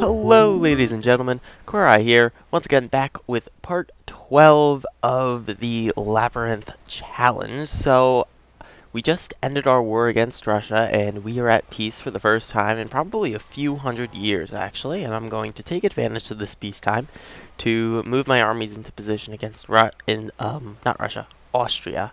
Hello, ladies and gentlemen, Korai here, once again back with part 12 of the Labyrinth challenge. So, we just ended our war against Russia, and we are at peace for the first time in probably a few hundred years, actually, and I'm going to take advantage of this peacetime to move my armies into position against not Russia, Austria.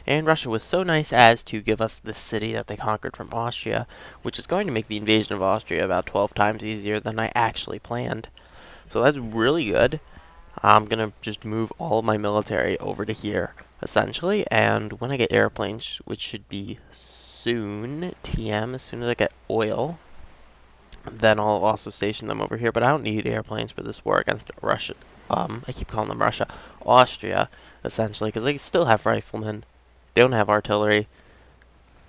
And Russia was so nice as to give us the city that they conquered from Austria, which is going to make the invasion of Austria about 12 times easier than I actually planned. So that's really good. I'm going to just move all of my military over to here, essentially, and when I get airplanes, which should be soon, TM, as soon as I get oil, then I'll also station them over here, but I don't need airplanes for this war against Russia. I keep calling them Russia. Austria, essentially, because they still have riflemen. They don't have artillery.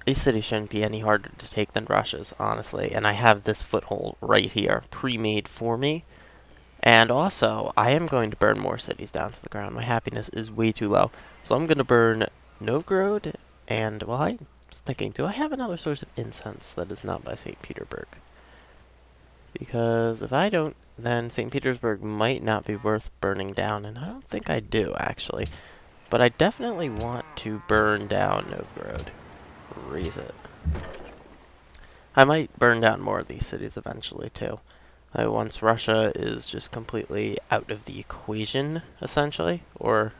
These cities shouldn't be any harder to take than Russia's, honestly. And I have this foothold right here, pre-made for me. And also, I am going to burn more cities down to the ground. My happiness is way too low. So I'm going to burn Novgorod, and, well, I was thinking, do I have another source of incense that is not by St. Petersburg? Because if I don't, then St. Petersburg might not be worth burning down, and I don't think I do, actually. But I definitely want to burn down Novgorod. Raise it. I might burn down more of these cities eventually, too. Once Russia is just completely out of the equation, essentially. Or,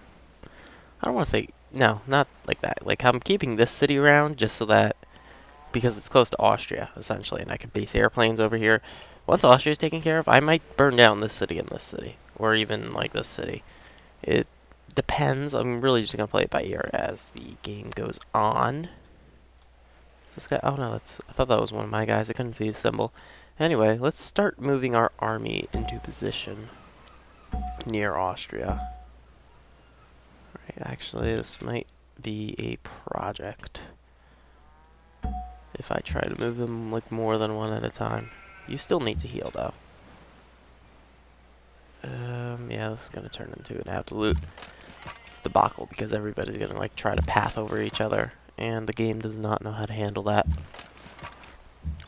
I don't want to say, no, not like that. Like, I'm keeping this city around just so that, because it's close to Austria, essentially, and I could base airplanes over here. Once Austria is taken care of, I might burn down this city and this city. Or even, like, this city. It depends. I'm really just going to play it by ear as the game goes on. Is this guy? Oh no, I thought that was one of my guys. I couldn't see his symbol. Anyway, let's start moving our army into position near Austria. Alright, actually, this might be a project if I try to move them like more than one at a time. You still need to heal though. Yeah, this is going to turn into an absolute debacle because everybody's going to like try to path over each other, and the game does not know how to handle that.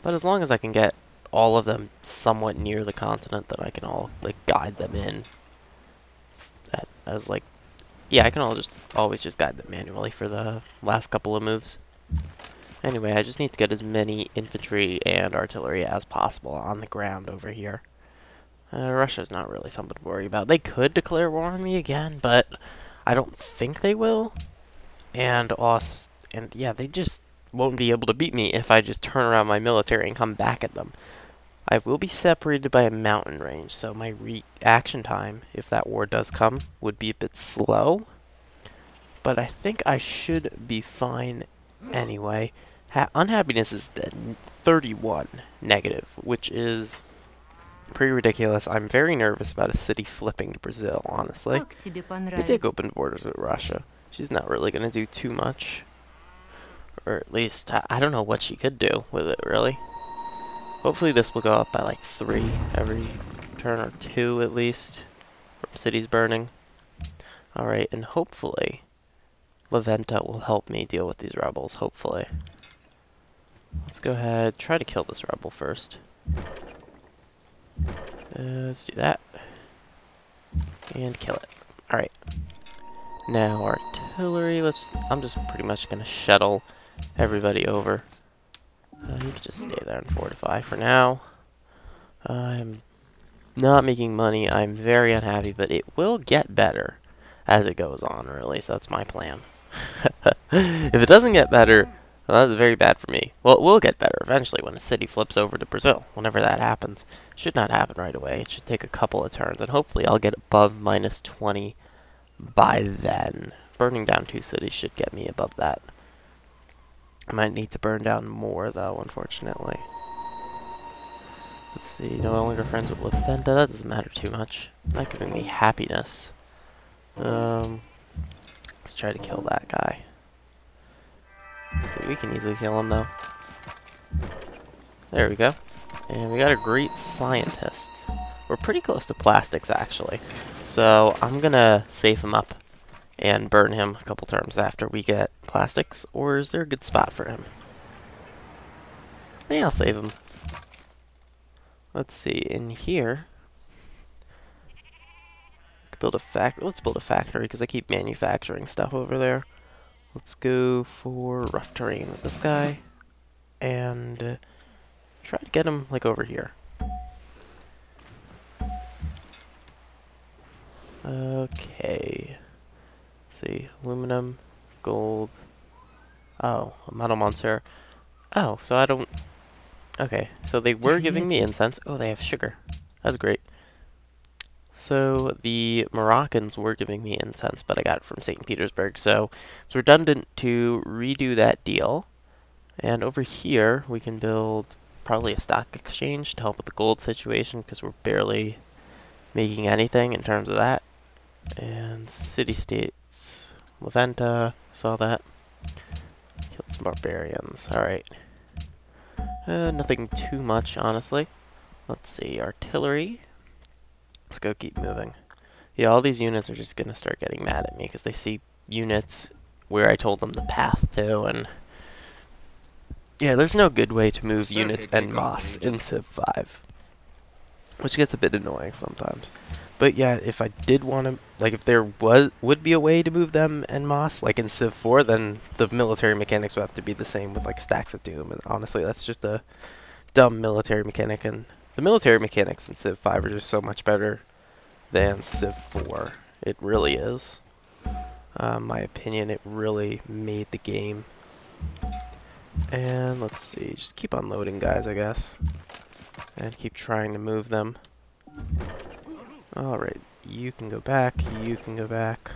But as long as I can get all of them somewhat near the continent, then I can all like guide them in. As like, yeah, I can always just guide them manually for the last couple of moves. Anyway, I just need to get as many infantry and artillery as possible on the ground over here. Russia's not really something to worry about. They could declare war on me again, but I don't think they will. And yeah, they just won't be able to beat me if I just turn around my military and come back at them. I will be separated by a mountain range, so my reaction time, if that war does come, would be a bit slow. But I think I should be fine anyway. Unhappiness is 31 negative, which is pretty ridiculous. I'm very nervous about a city flipping to Brazil, honestly. We take open borders with Russia. She's not really going to do too much. Or at least, I don't know what she could do with it, really. Hopefully this will go up by like 3 every turn, or 2 at least, from cities burning. Alright, and hopefully Labyrinth will help me deal with these rebels, hopefully. Let's go ahead, try to kill this rebel first. Let's do that. And kill it. Alright. Now artillery, I'm just pretty much going to shuttle everybody over. You can just stay there and fortify for now. I'm not making money. I'm very unhappy, but it will get better as it goes on, or at least that's my plan. If it doesn't get better, well, that's very bad for me. Well, it will get better eventually when a city flips over to Brazil. Whenever that happens. It should not happen right away. It should take a couple of turns, and hopefully I'll get above -20 by then. Burning down 2 cities should get me above that. I might need to burn down more, though, unfortunately. Let's see, no longer friends with Labyrinth. That doesn't matter too much. Not giving me happiness. Let's try to kill that guy. Let's see, we can easily kill him, though. There we go. And we got a great scientist. We're pretty close to plastics, actually. So I'm gonna save him up and burn him a couple turns after we get plastics. Or is there a good spot for him? Yeah, I'll save him. Let's see, in here, build a let's build a factory, because I keep manufacturing stuff over there. Let's go for rough terrain with this guy, and try to get him, like, over here. Okay. Let's see, aluminum, gold. Oh, a metal monster. Oh, so I don't... Okay, so they were giving me incense. Oh, they have sugar. That's great. So the Moroccans were giving me incense, but I got it from St. Petersburg, so it's redundant to redo that deal. And over here, we can build probably a stock exchange to help with the gold situation, because we're barely making anything in terms of that. And city-states, Laventa, saw that. Killed some barbarians, alright. Nothing too much, honestly. Let's see, artillery. Let's go keep moving. Yeah, all these units are just going to start getting mad at me because they see units where I told them the path to, and yeah, there's no good way to move units en masse in Civ 5, which gets a bit annoying sometimes. But yeah, if I did want to, like, if there would be a way to move them en masse, like in Civ 4, then the military mechanics would have to be the same with like Stacks of Doom, and honestly, that's just a dumb military mechanic, and the military mechanics in Civ 5 are just so much better than Civ 4. It really is. My opinion, it really made the game. And let's see, just keep unloading guys, I guess. And keep trying to move them. Alright, you can go back, you can go back.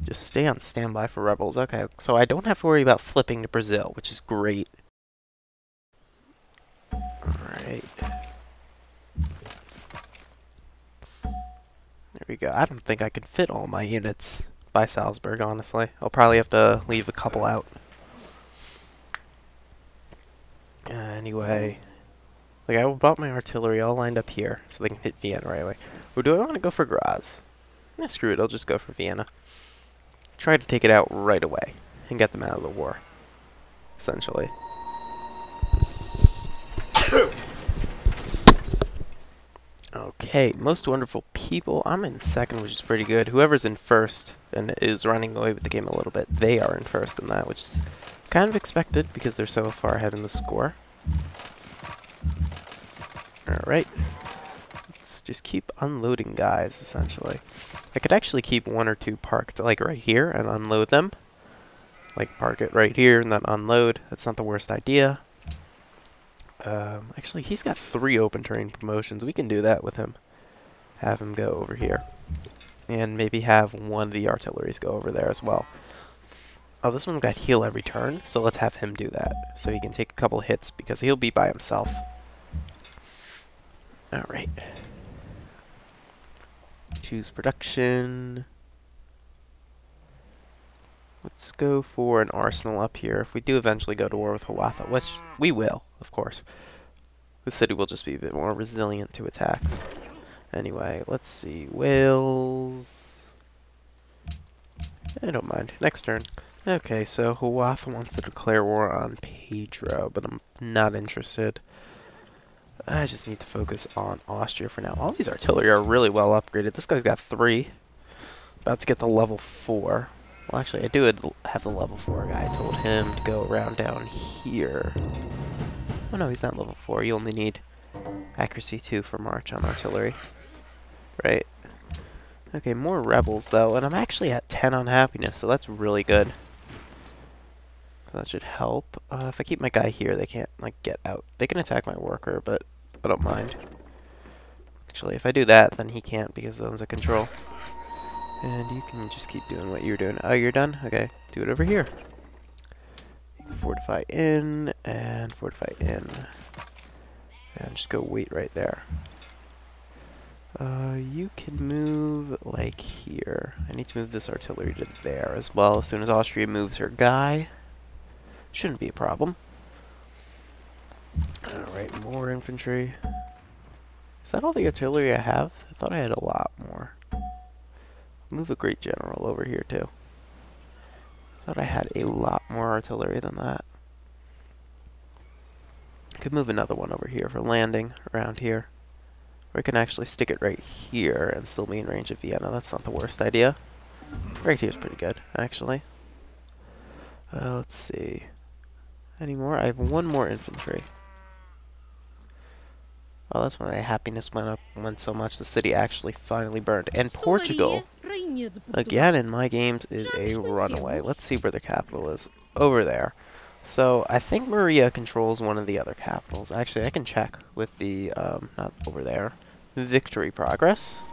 Just stay on standby for rebels. Okay, so I don't have to worry about flipping to Brazil, which is great. Alright. There we go. I don't think I can fit all my units by Salzburg, honestly. I'll probably have to leave a couple out. Anyway. Like, I bought my artillery all lined up here, so they can hit Vienna right away. Or do I want to go for Graz? Nah, screw it. I'll just go for Vienna. Try to take it out right away and get them out of the war, essentially. Okay, most wonderful people. I'm in second, which is pretty good. Whoever's in first and is running away with the game a little bit, they are in first in that, which is kind of expected because they're so far ahead in the score. Alright. Let's just keep unloading guys, essentially. I could actually keep one or two parked, like, right here and unload them. Like, park it right here and then unload. That's not the worst idea. Actually, he's got 3 open terrain promotions. We can do that with him. Have him go over here. And maybe have one of the artilleries go over there as well. Oh, this one's got heal every turn, so let's have him do that. So he can take a couple hits, because he'll be by himself. Alright. Choose production. Let's go for an arsenal up here. If we do eventually go to war with Hiawatha, which we will, of course, the city will just be a bit more resilient to attacks. Anyway, let's see. Wales. I don't mind. Next turn. Okay, so Hiawatha wants to declare war on Pedro, but I'm not interested. I just need to focus on Austria for now. All these artillery are really well upgraded. This guy's got 3. About to get the level 4. Well, actually, I do have the level 4 guy. I told him to go around down here. Oh no, he's not level 4. You only need accuracy 2 for March on artillery. Right. Okay, more rebels, though. And I'm actually at 10 on happiness, so that's really good. So that should help. If I keep my guy here, they can't, like, get out. They can attack my worker, but I don't mind. Actually, if I do that, then he can't because zones of control. And you can just keep doing what you're doing. Oh, you're done? Okay. Do it over here. Fortify in, and fortify in. And just go wait right there. You can move, like, here. I need to move this artillery to there as well. As soon as Austria moves her guy. Shouldn't be a problem. Alright, more infantry. Is that all the artillery I have? I thought I had a lot more. Move a great general over here too. I thought I had a lot more artillery than that. Could move another one over here for landing around here. Or I can actually stick it right here and still be in range of Vienna. That's not the worst idea. Right here's pretty good, actually. Let's see. Any more? I have one more infantry. Oh, that's when my happiness went so much. The city actually finally burned. And Portugal, again in my games, is a runaway. Let's see where the capital is. Over there. So, I think Maria controls one of the other capitals. Actually, I can check with the, not over there. Victory progress.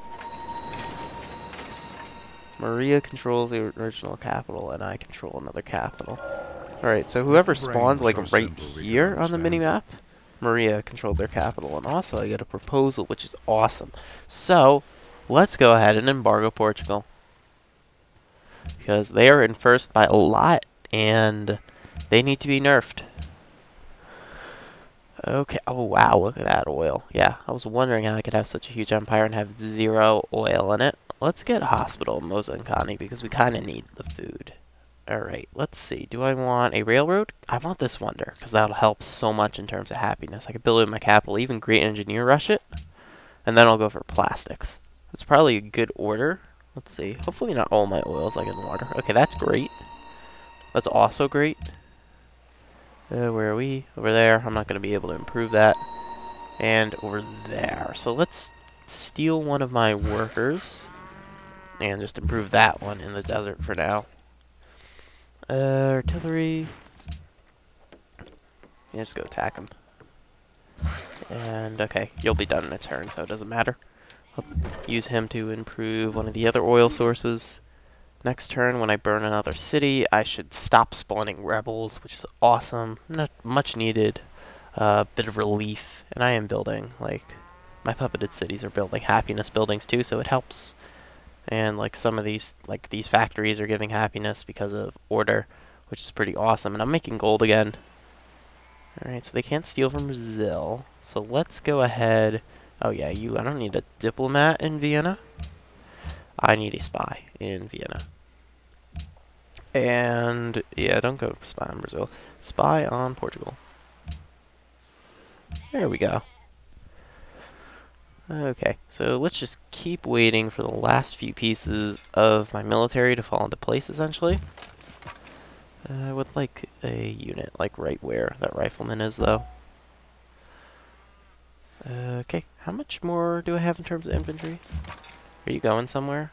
Maria controls the original capital, and I control another capital. Alright, so whoever spawned, like, right here on the minimap, Maria controlled their capital. And also, I get a proposal, which is awesome. So, let's go ahead and embargo Portugal. Because they are in first by a lot, and they need to be nerfed. Okay. Oh, wow. Look at that oil. Yeah, I was wondering how I could have such a huge empire and have 0 oil in it. Let's get hospital in Mozankani because we kind of need the food. Alright, let's see. Do I want a railroad? I want this wonder because that'll help so much in terms of happiness. I could build it in my capital, even Great Engineer rush it. And then I'll go for plastics. That's probably a good order. Let's see. Hopefully not all my oils like in the water. Okay, that's great. That's also great. Where are we? Over there. I'm not going to be able to improve that. And over there. So let's steal one of my workers. And just improve that one in the desert for now. Artillery. Yeah, just go attack him. And, okay. You'll be done in a turn, so it doesn't matter. I'll use him to improve one of the other oil sources. Next turn, when I burn another city, I should stop spawning rebels, which is awesome. Not much needed. Bit of relief. And I am building, like, my puppeted cities are building happiness buildings too, so it helps. And, like, some of these, like, these factories are giving happiness because of order, which is pretty awesome. And I'm making gold again. Alright, so they can't steal from Brazil. So let's go ahead. Oh, yeah, I don't need a diplomat in Vienna. I need a spy in Vienna. And, yeah, don't go spy on Brazil. Spy on Portugal. There we go. Okay, so let's just keep waiting for the last few pieces of my military to fall into place, essentially. I would like a unit, like right where that rifleman is, though. Okay, how much more do I have in terms of infantry? Are you going somewhere?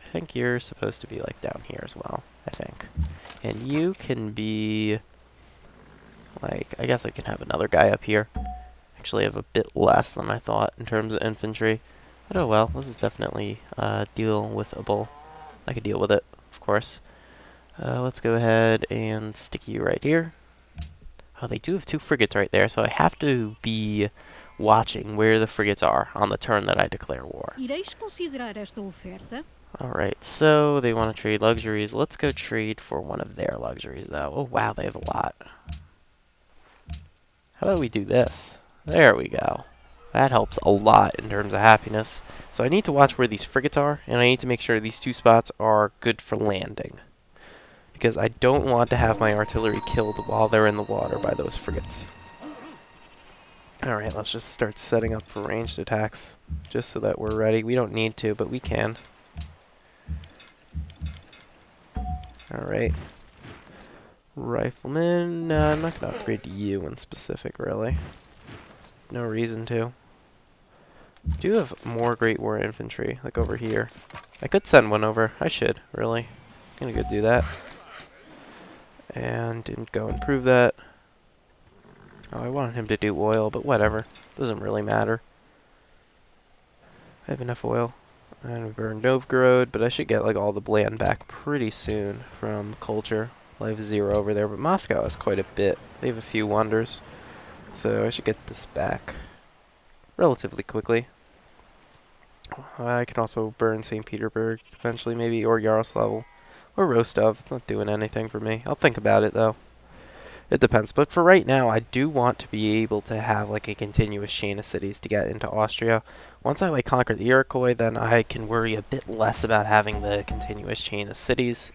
I think you're supposed to be, like, down here as well, I think. And you can be, like, I guess I can have another guy up here. Actually, I have a bit less than I thought in terms of infantry. But oh well, this is definitely deal-with-able. I could deal with it, of course. Let's go ahead and stick you right here. Oh, they do have 2 frigates right there, so I have to be watching where the frigates are on the turn that I declare war. Alright, so they want to trade luxuries. Let's go trade for one of their luxuries, though. Oh, wow, they have a lot. How about we do this? There we go. That helps a lot in terms of happiness. So I need to watch where these frigates are, and I need to make sure these 2 spots are good for landing. Because I don't want to have my artillery killed while they're in the water by those frigates. Alright, let's just start setting up for ranged attacks, just so that we're ready. We don't need to, but we can. Alright. Rifleman, no, I'm not going to upgrade to you in specific, really. No reason to. I do have more Great War infantry, like over here. I could send one over. I should, really. I'm going to go do that. And didn't go improve that. Oh, I wanted him to do oil, but whatever. Doesn't really matter. I have enough oil. And we burned Novgorod, but I should get like all the land back pretty soon from culture. I have 0 over there, but Moscow has quite a bit. They have a few wonders. So I should get this back relatively quickly. I can also burn St. Petersburg eventually, maybe, or Yaroslavl. Or Rostov. It's not doing anything for me. I'll think about it, though. It depends, but for right now, I do want to be able to have like a continuous chain of cities to get into Austria. Once I like conquer the Iroquois, then I can worry a bit less about having the continuous chain of cities.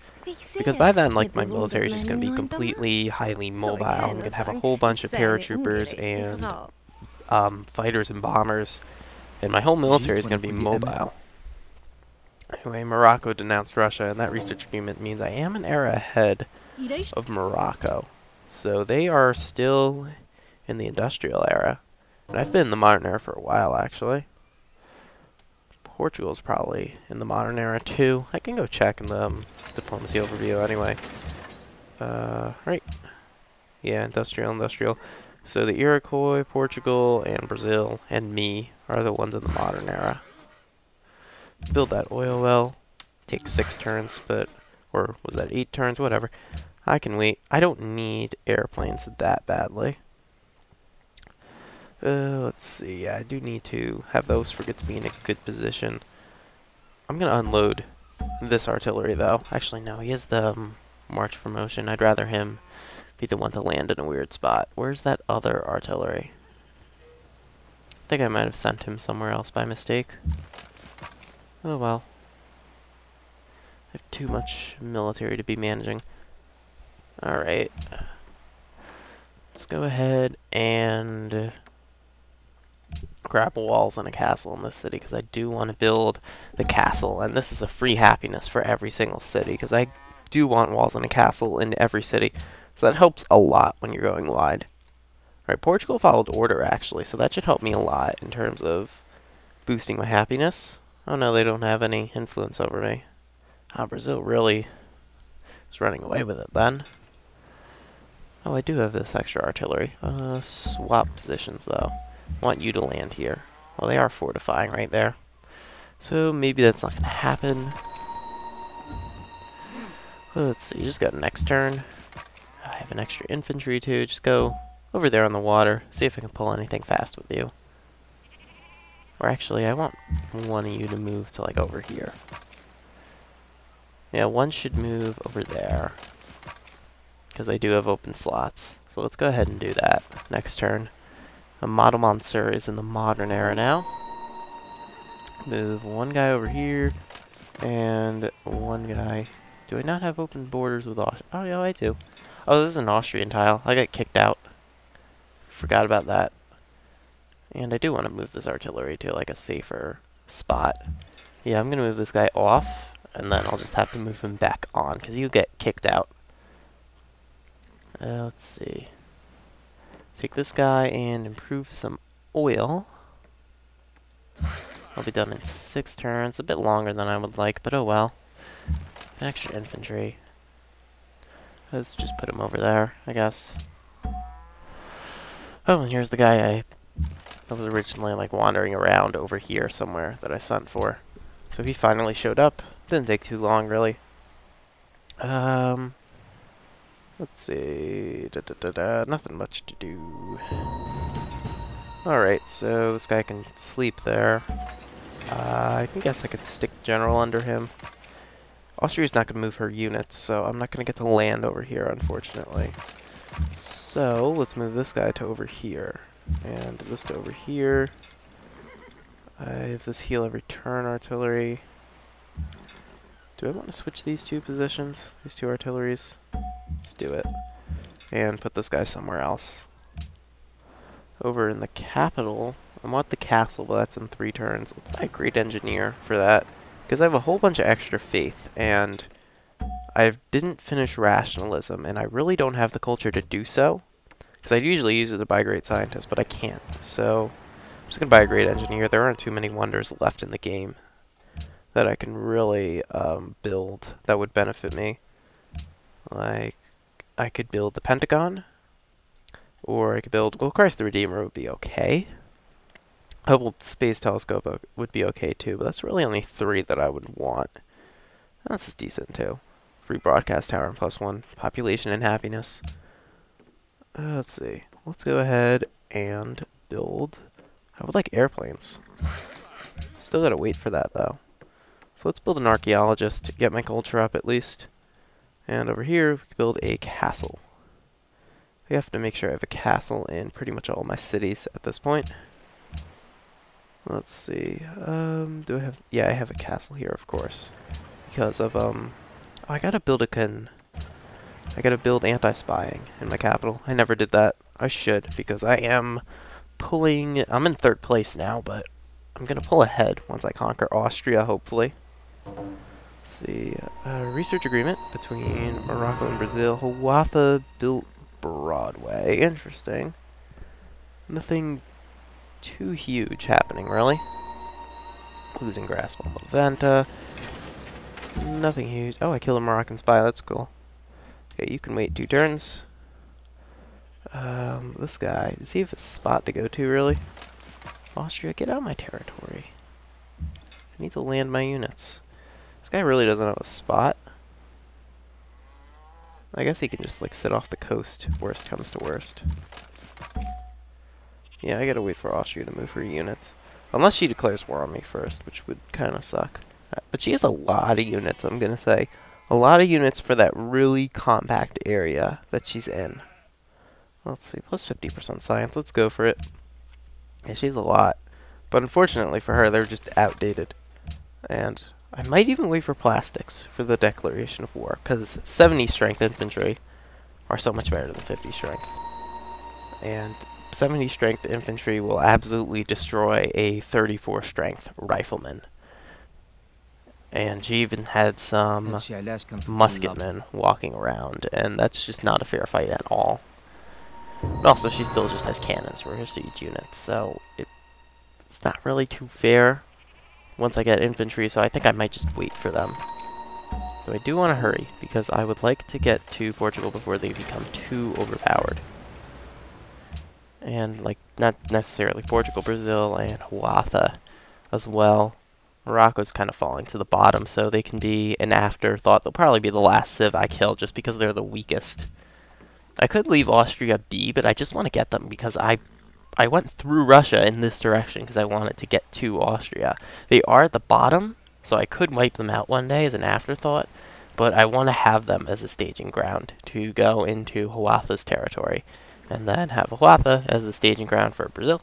Because by then, like, my military is just going to be completely highly mobile. I'm going to have a whole bunch of paratroopers and fighters and bombers, and my whole military is going to be mobile. Anyway, Morocco denounced Russia, and that research agreement means I am an era ahead of Morocco. So they are still in the industrial era. And I've been in the modern era for a while, actually. Portugal's probably in the modern era, too. I can go check in the diplomacy overview, anyway. Right. Yeah, industrial. So the Iroquois, Portugal, and Brazil, and me are the ones in the modern era. Build that oil well. Takes 6 turns, but... Or was that 8 turns? Whatever. I can wait. I don't need airplanes that badly. Let's see. Yeah, I do need to have those frigates be in a good position. I'm going to unload this artillery, though. Actually, no. He has the march promotion. I'd rather him be the one to land in a weird spot. Where's that other artillery? I think I might have sent him somewhere else by mistake. Oh, well. I have too much military to be managing. Alright. Let's go ahead and grab walls and a castle in this city, because I do want to build the castle. And this is a free happiness for every single city, because I do want walls and a castle in every city. So that helps a lot when you're going wide. Alright, Portugal followed order, actually, so that should help me a lot in terms of boosting my happiness. Oh no, they don't have any influence over me. Ah, Brazil really is running away with it then. Oh, I do have this extra artillery. Swap positions, though. I want you to land here. Well, they are fortifying right there. So maybe that's not going to happen. Let's see, just got next turn. I have an extra infantry, too. Just go over there on the water. See if I can pull anything fast with you. Or actually, I want one of you to move to, like, over here. Yeah, one should move over there. Because I do have open slots. So let's go ahead and do that next turn. A Model Monsieur is in the modern era now. Move one guy over here. And one guy. Do I not have open borders with Austria? Oh, yeah, I do. Oh, this is an Austrian tile. I got kicked out. Forgot about that. And I do want to move this artillery to like a safer spot. Yeah, I'm going to move this guy off. And then I'll just have to move him back on, because you get kicked out. Let's see. Take this guy and improve some oil. I'll be done in 6 turns. A bit longer than I would like, but oh well. An extra infantry. Let's just put him over there, I guess. Oh, and here's the guy I was originally like wandering around over here somewhere that I sent for. So he finally showed up. Didn't take too long, really. Let's see. Nothing much to do. Alright, so this guy can sleep there. I guess I could stick the general under him. Austria's not going to move her units, so I'm not going to get to land over here, unfortunately. So, let's move this guy to over here. And this to over here. I have this heal every turn artillery. Do I want to switch these 2 positions? These 2 artilleries? Let's do it. And put this guy somewhere else. Over in the capital, I want the castle, but that's in 3 turns. Let's buy a great engineer for that. Because I have a whole bunch of extra faith, and I didn't finish rationalism, and I really don't have the culture to do so. Because I'd usually use it to buy a great scientist, but I can't. So, I'm just going to buy a great engineer. There aren't too many wonders left in the game that I can really build that would benefit me. Like, I could build the Pentagon, or I could build, well, Christ the Redeemer would be okay. Hubble Space Telescope would be okay too, but that's really only 3 that I would want. That's decent too. Free broadcast tower and +1 population and happiness. Let's see. Let's go ahead and build. I would like airplanes. Still gotta wait for that though. So let's build an archaeologist to get my culture up at least. And over here, we can build a castle. We have to make sure I have a castle in pretty much all my cities at this point. Let's see. Do I have... Yeah, I have a castle here, of course. Because of, oh, I gotta build I gotta build anti-spying in my capital. I never did that. I should, because I am pulling... I'm in 3rd place now, but I'm gonna pull ahead once I conquer Austria, hopefully. Let's see. Research agreement between Morocco and Brazil. Hiawatha built Broadway. Interesting. Nothing too huge happening, really. Losing grasp on Levanta. Nothing huge. Oh, I killed a Moroccan spy. That's cool. Okay, you can wait 2 turns. This guy. Does he have a spot to go to, really? Austria, get out of my territory. I need to land my units. This guy really doesn't have a spot. I guess he can just, like, sit off the coast, worst comes to worst. Yeah, I gotta wait for Austria to move her units. Unless she declares war on me first, which would kind of suck. But she has a lot of units, I'm gonna say. A lot of units for that really compact area that she's in. Let's see, plus 50% science. Let's go for it. Yeah, she has a lot. But unfortunately for her, they're just outdated. And I might even wait for plastics for the declaration of war, because 70 strength infantry are so much better than 50 strength. And 70 strength infantry will absolutely destroy a 34 strength rifleman. And she even had some musketmen walking around, and that's just not a fair fight at all. But also, she still just has cannons for her siege units, so it's not really too fair once I get infantry, so I think I might just wait for them. Though I do want to hurry, because I would like to get to Portugal before they become too overpowered. And, like, not necessarily Portugal, Brazil, and Hiawatha as well. Morocco's kind of falling to the bottom, so they can be an afterthought. They'll probably be the last civ I kill, just because they're the weakest. I could leave Austria be, but I just want to get them, because I went through Russia in this direction, because I wanted to get to Austria. They are at the bottom, so I could wipe them out one day as an afterthought, but I want to have them as a staging ground to go into Hiawatha's territory, and then have Hiawatha as a staging ground for Brazil,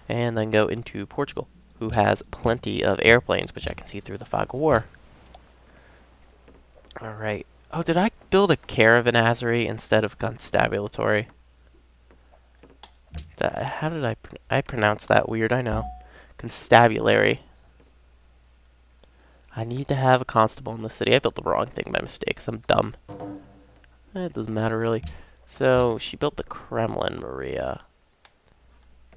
and then go into Portugal, who has plenty of airplanes, which I can see through the fog of war. Alright. Oh, did I build a caravanserai instead of constabulary? How did I pronounce that weird, I know. Constabulary. I need to have a constable in the city. I built the wrong thing by mistake, 'cause I'm dumb. It doesn't matter, really. So, she built the Kremlin, Maria.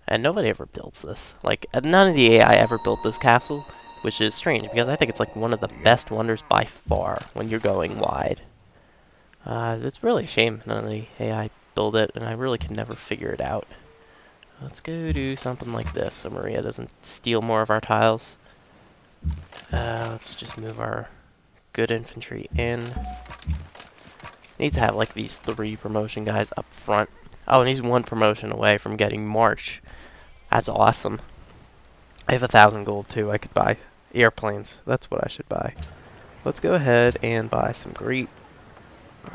And nobody ever builds this. Like, none of the AI ever built this castle, which is strange, because I think it's like one of the best wonders by far when you're going wide. It's really a shame none of the AI build it, and I really can never figure it out. Let's go do something like this so Maria doesn't steal more of our tiles. Let's just move our good infantry in. Need to have like these 3 promotion guys up front. Oh, and he's 1 promotion away from getting March. That's awesome. I have 1,000 gold too. I could buy airplanes. That's what I should buy. Let's go ahead and buy some great...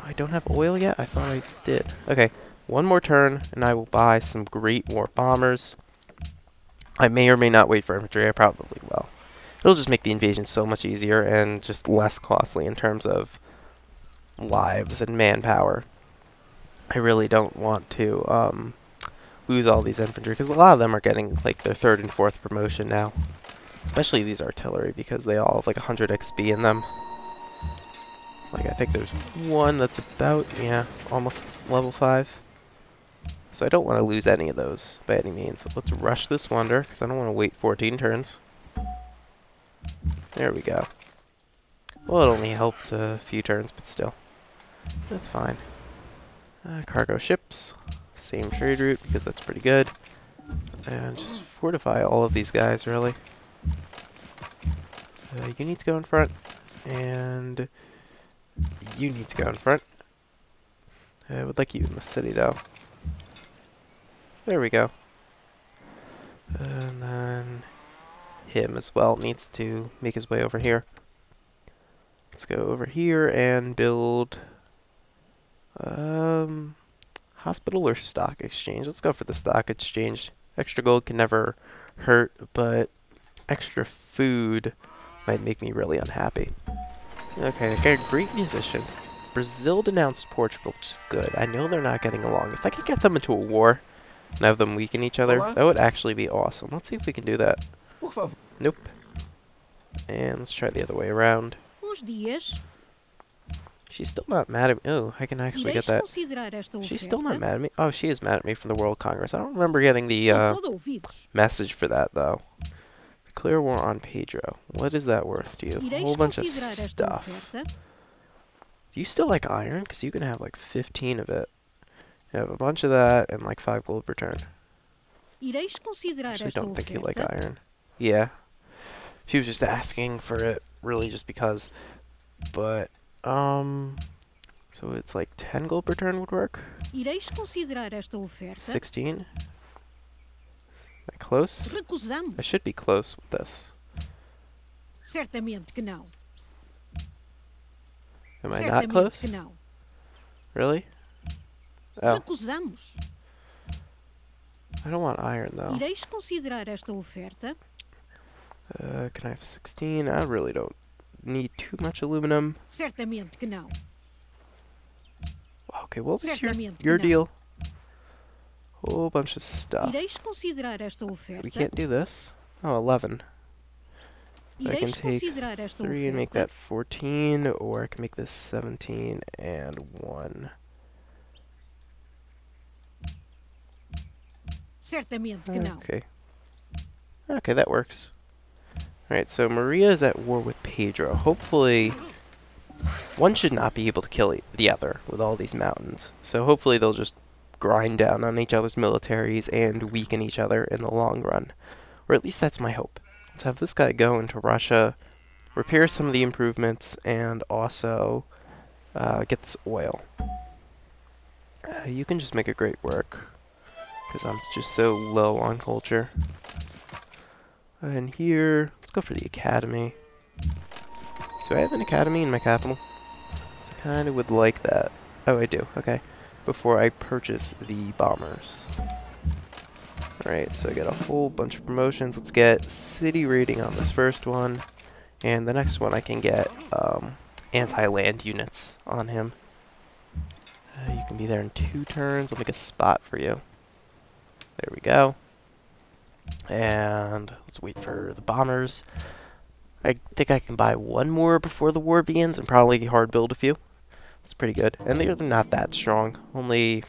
I don't have oil yet? I thought I did. Okay, 1 more turn and I will buy some great war bombers. I may or may not wait for infantry. I probably will. It'll just make the invasion so much easier and just less costly in terms of lives and manpower. I really don't want to lose all these infantry, because a lot of them are getting like their 3rd and 4th promotion now. Especially these artillery, because they all have like 100 XP in them. Like, I think there's one that's about, yeah, almost level 5. So I don't want to lose any of those by any means. Let's rush this wonder, because I don't want to wait 14 turns. There we go. Well, it only helped a few turns, but still. That's fine. Cargo ships. Same trade route, because that's pretty good. And just fortify all of these guys, really. You need to go in front. And you need to go in front. I would like you in the city, though. There we go. And then him as well needs to make his way over here. Let's go over here and build Hospital or stock exchange? Let's go for the stock exchange. Extra gold can never hurt, but extra food might make me really unhappy. Okay, I got a great musician. Brazil denounced Portugal, which is good. I know they're not getting along. If I could get them into a war and have them weaken each other, that would actually be awesome. Let's see if we can do that. Nope. And let's try the other way around. She's still not mad at me. Oh, I can actually get that. She's still not mad at me. Oh, she is mad at me from the World Congress. I don't remember getting the message for that, though. Declare war on Pedro. What is that worth to you? A whole bunch of stuff. Do you still like iron? Because you can have like 15 of it. You have a bunch of that and like 5 gold per turn. I actually don't think you like iron. Yeah. She was just asking for it, really just because. But, so it's like 10 gold per turn would work? 16? Am I close? I should be close with this. Am I not close? Really? Oh. I don't want iron, though. Can I have 16? I really don't need too much aluminum. Okay, what was your deal? Whole bunch of stuff. We can't do this. Oh, 11. I can take 3 and make that 14, or I can make this 17 and 1. Okay. Okay, that works. Alright, so Maria is at war with Pedro. Hopefully, one should not be able to kill the other with all these mountains. So hopefully they'll just grind down on each other's militaries and weaken each other in the long run. Or at least that's my hope. Let's have this guy go into Russia, repair some of the improvements, and also get this oil. You can just make a great work, because I'm just so low on culture. And here, let's go for the academy. Do I have an academy in my capital? So I kind of would like that. Oh, I do. Okay. Before I purchase the bombers. Alright, so I got a whole bunch of promotions. Let's get city rating on this first one. And the next one I can get anti-land units on him. You can be there in 2 turns. I'll make a spot for you. There we go. And let's wait for the bombers. I think I can buy 1 more before the war begins and probably hard build a few. It's pretty good. And they're not that strong. Only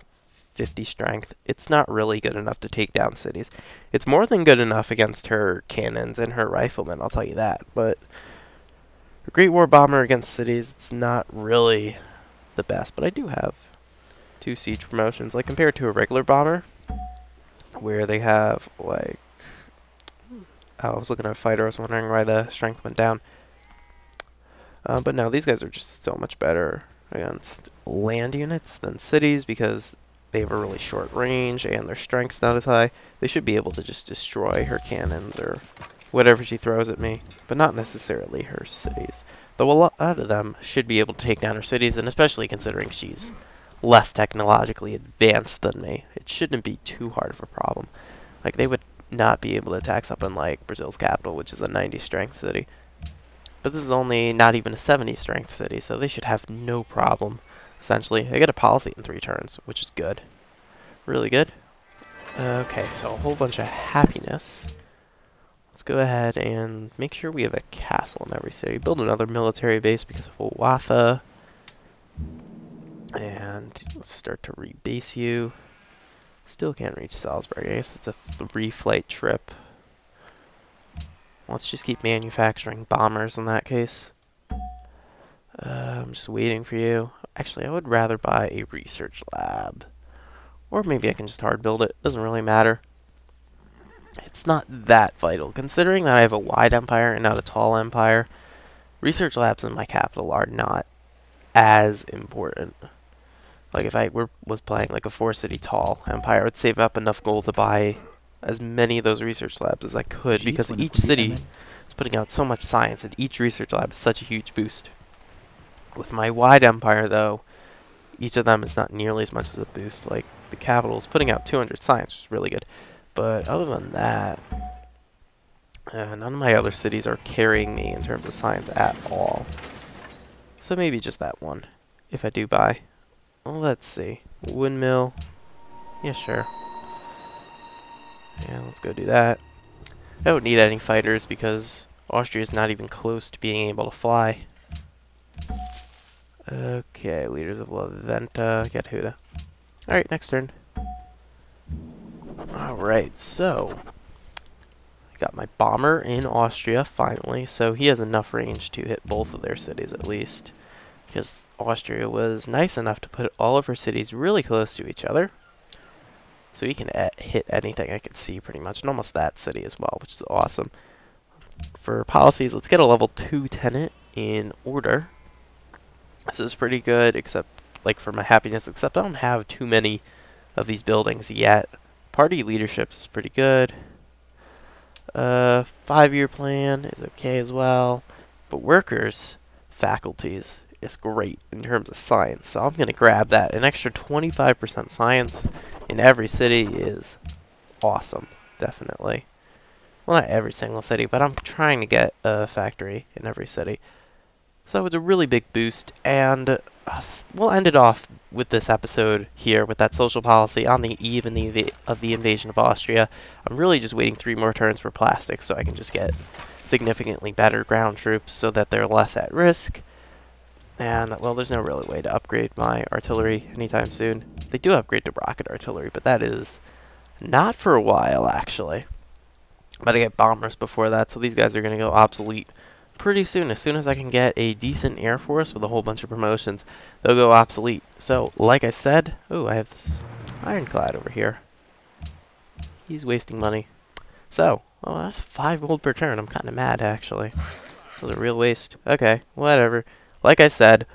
50 strength. It's not really good enough to take down cities. It's more than good enough against her cannons and her riflemen, I'll tell you that. But a Great War Bomber against cities, it's not really the best. But I do have 2 siege promotions. Like compared to a regular bomber, where they have like... I was looking at a fighter, I was wondering why the strength went down. But no, these guys are just so much better against land units than cities because they have a really short range and their strength's not as high. They should be able to just destroy her cannons or whatever she throws at me, but not necessarily her cities. Though a lot of them should be able to take down her cities, and especially considering she's less technologically advanced than me, it shouldn't be too hard of a problem. Like, they would not be able to attack something like Brazil's capital, which is a 90 strength city. But this is only not even a 70 strength city, so they should have no problem, essentially. They get a policy in 3 turns, which is good. Really good. Okay, so a whole bunch of happiness. Let's go ahead and make sure we have a castle in every city. Build another military base because of Oaxaca. And let's start to rebase you. Still can't reach Salisbury. I guess it's a 3-flight trip. Let's just keep manufacturing bombers in that case. I'm just waiting for you. Actually, I would rather buy a research lab. Or maybe I can just hard build it. Doesn't really matter. It's not that vital. Considering that I have a wide empire and not a tall empire, research labs in my capital are not as important. Like if I was playing like a 4-city tall empire, I would save up enough gold to buy as many of those research labs as I could, because each city is putting out so much science and each research lab is such a huge boost. With my wide empire though, each of them is not nearly as much as a boost. Like, the capital is putting out 200 science, which is really good. But other than that, none of my other cities are carrying me in terms of science at all. So maybe just that one, if I do buy. Well, let's see. Windmill. Yeah, sure. Yeah, let's go do that. I don't need any fighters because Austria is not even close to being able to fly. Okay, leaders of Laventa, get Huda. Alright, next turn. Alright, so I got my bomber in Austria finally, so he has enough range to hit both of their cities at least. Because Austria was nice enough to put all of her cities really close to each other. So he can hit anything I can see pretty much, and almost that city as well, which is awesome. For policies, let's get a level 2 tenant in order. This is pretty good, except, like, for my happiness, except I don't have too many of these buildings yet. Party leadership is pretty good. 5-year plan is okay as well. But workers, faculties, is great in terms of science, so I'm going to grab that. An extra 25% science in every city is awesome, definitely. Well, not every single city, but I'm trying to get a factory in every city. So it's a really big boost, and we'll end it off with this episode here with that social policy on the eve of the invasion of Austria. I'm really just waiting 3 more turns for plastic so I can just get significantly better ground troops so that they're less at risk. And, well, there's no really way to upgrade my artillery anytime soon. They do upgrade to rocket artillery, but that is not for a while, actually. But I get bombers before that, so these guys are going to go obsolete pretty soon. As soon as I can get a decent air force with a whole bunch of promotions, they'll go obsolete. So, like I said, oh, I have this ironclad over here. He's wasting money. So, well, that's 5 gold per turn. I'm kind of mad, actually. It was a real waste. Okay, whatever. Like I said,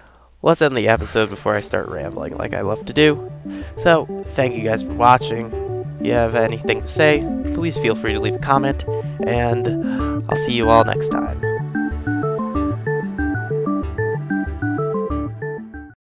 let's end the episode before I start rambling like I love to do. So, thank you guys for watching. If you have anything to say, please feel free to leave a comment, and I'll see you all next time.